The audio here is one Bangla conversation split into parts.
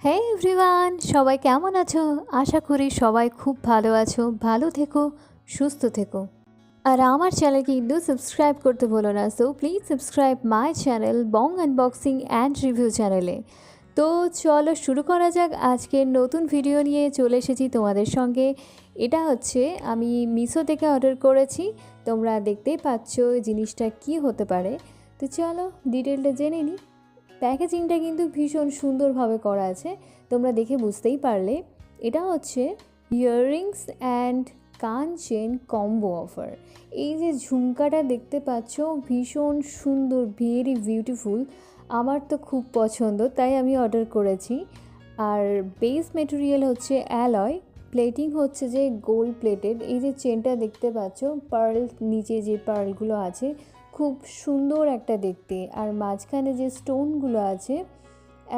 হে এভরিওয়ান, সবাই কেমন আছো? আশা করি সবাই খুব ভালো আছো। ভালো থেকো, সুস্থ থেকো। আর আমার চ্যানেলকে কিন্তু সাবস্ক্রাইব করতে ভুলো না। So please subscribe my channel Bong unboxing and review চ্যানেলে। তো চলো শুরু করা যাক। আজকের নতুন ভিডিও নিয়ে চলে এসেছি তোমাদের সঙ্গে। এটা হচ্ছে আমি মিশো থেকে অর্ডার করেছি। তোমরা দেখতেই পাচ্ছ জিনিসটা কি হতে পারে। তো চলো ডিটেলটা জেনে নিই। প্যাকেজিংটা কিন্তু ভীষণ সুন্দরভাবে করা আছে, তোমরা দেখে বুঝতেই পারলে। এটা হচ্ছে ইয়াররিংস অ্যান্ড কান চেন কম্বো অফার। এই যে ঝুমকাটা দেখতে পাচ্ছ ভীষণ সুন্দর, ভেরি বিউটিফুল। আমার তো খুব পছন্দ, তাই আমি অর্ডার করেছি। আর বেস মেটেরিয়াল হচ্ছে অ্যালয়, প্লেটিং হচ্ছে যে গোল্ড প্লেটেড। এই যে চেনটা দেখতে পাচ্ছ, পার্ল নিচে যে পার্লগুলো আছে খুব সুন্দর একটা দেখতে। আর মাঝখানে যে স্টোনগুলো আছে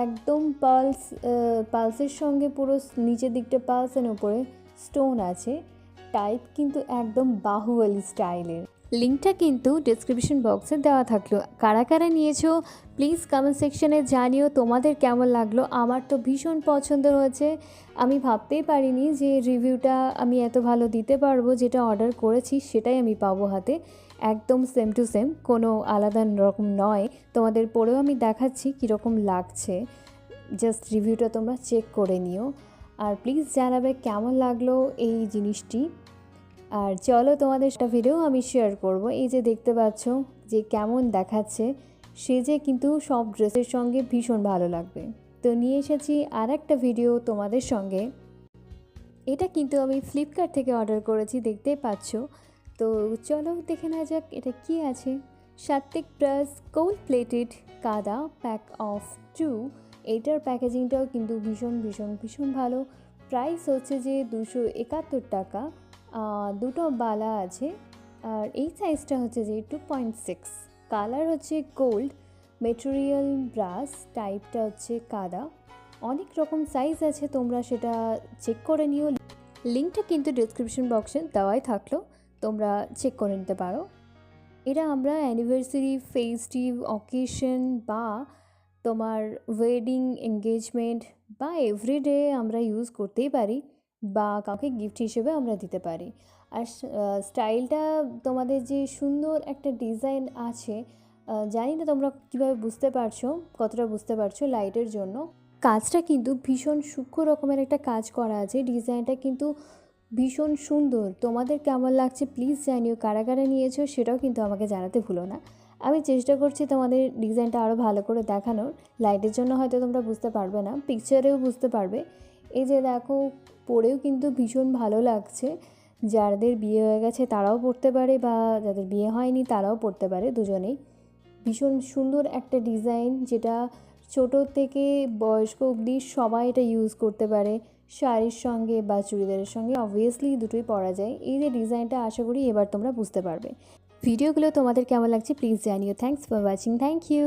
একদম পালসের সঙ্গে পুরো নিচের দিকটা পালস আর উপরে স্টোন আছে। টাইপ কিন্তু একদম বাহুবলী স্টাইলের। লিঙ্কটা কিন্তু ডিসক্রিপশন বক্সে দেওয়া থাকলো। কারা কারা নিয়েছো প্লিজ কমেন্ট সেকশনে জানিও তোমাদের কেমন লাগলো। আমার তো ভীষণ পছন্দ হয়েছে। আমি ভাবতেই পারিনি যে রিভিউটা আমি এত ভালো দিতে পারবো। যেটা অর্ডার করেছি সেটাই আমি পাবো হাতে, একদম সেম টু সেম, কোনো আলাদা রকম নয়। তোমাদের পরেও আমি দেখাচ্ছি কীরকম লাগছে, জাস্ট রিভিউটা তোমরা চেক করে নিও। আর প্লিজ জানাবে কেমন লাগলো এই জিনিসটি। আর চলো তোমাদের একটা ভিডিও আমি শেয়ার করব। এই যে দেখতে পাচ্ছ যে কেমন দেখাচ্ছে, সেজে কিন্তু সব ড্রেসের সঙ্গে ভীষণ ভালো লাগবে। তো নিয়ে এসেছি আর একটা ভিডিও তোমাদের সঙ্গে। এটা কিন্তু আমি ফ্লিপকার্ট থেকে অর্ডার করেছি, দেখতেই পাচ্ছ। তো চলো দেখে নেওয়া যাক এটা কি আছে। সাত্বিক ব্রাশ গোল্ড প্লেটেড কাদা প্যাক অফ 2। এইটার প্যাকেজিংটাও কিন্তু ভীষণ ভীষণ ভীষণ ভালো। প্রাইস হচ্ছে যে 271 টাকা। দুটো বালা আছে। আর এই সাইজটা হচ্ছে যে 2.6। কালার হচ্ছে গোল্ড, মেটেরিয়াল ব্রাশ, টাইপটা হচ্ছে কাদা। অনেক রকম সাইজ আছে, তোমরা সেটা চেক করে নিও। লিঙ্কটা কিন্তু ডিসক্রিপশন বক্সে দেওয়াই থাকলো, তোমরা চেক করে নিতে পারো। এটা আমরা অ্যানিভার্সারি, ফেস্টিভ অকেশন বা তোমার ওয়েডিং, এঙ্গেজমেন্ট বা এভরিডে আমরা ইউজ করতেই পারি, বা কাউকে গিফট হিসেবে আমরা দিতে পারি। আর স্টাইলটা তোমাদের যে সুন্দর একটা ডিজাইন আছে, জানি না তোমরা কীভাবে বুঝতে পারছো, কতটা বুঝতে পারছো লাইটের জন্য। কাজটা কিন্তু ভীষণ সূক্ষ্ম রকমের একটা কাজ করা আছে। ডিজাইনটা কিন্তু ভীষণ সুন্দর। তোমাদের কেমন লাগছে প্লিজ জানিও। কারা কারা নিয়েছো সেটাও কিন্তু আমাকে জানাতে ভুলো না। আমি চেষ্টা করছি তোমাদের ডিজাইনটা আরও ভালো করে দেখানোর। লাইটের জন্য হয়তো তোমরা বুঝতে পারবে না, পিকচারেও বুঝতে পারবে। এই যে দেখো, পরেও কিন্তু ভীষণ ভালো লাগছে। যাদের বিয়ে হয়ে গেছে তারাও পরতে পারে, বা যাদের বিয়ে হয়নি তারাও পরতে পারে, দুজনেই। ভীষণ সুন্দর একটা ডিজাইন, যেটা ছোটো থেকে বয়স্ক অবধি সবাই এটা ইউজ করতে পারে। শাড়ির সঙ্গে বা চুড়িদারের সঙ্গে অবভিয়াসলি দুটোই পরা যায়। এই যে ডিজাইনটা, আশা করি এবার তোমরা বুঝতে পারবে। ভিডিওগুলো তোমাদের কেমন লাগছে প্লিজ জানিও। Thanks for watching. Thank you.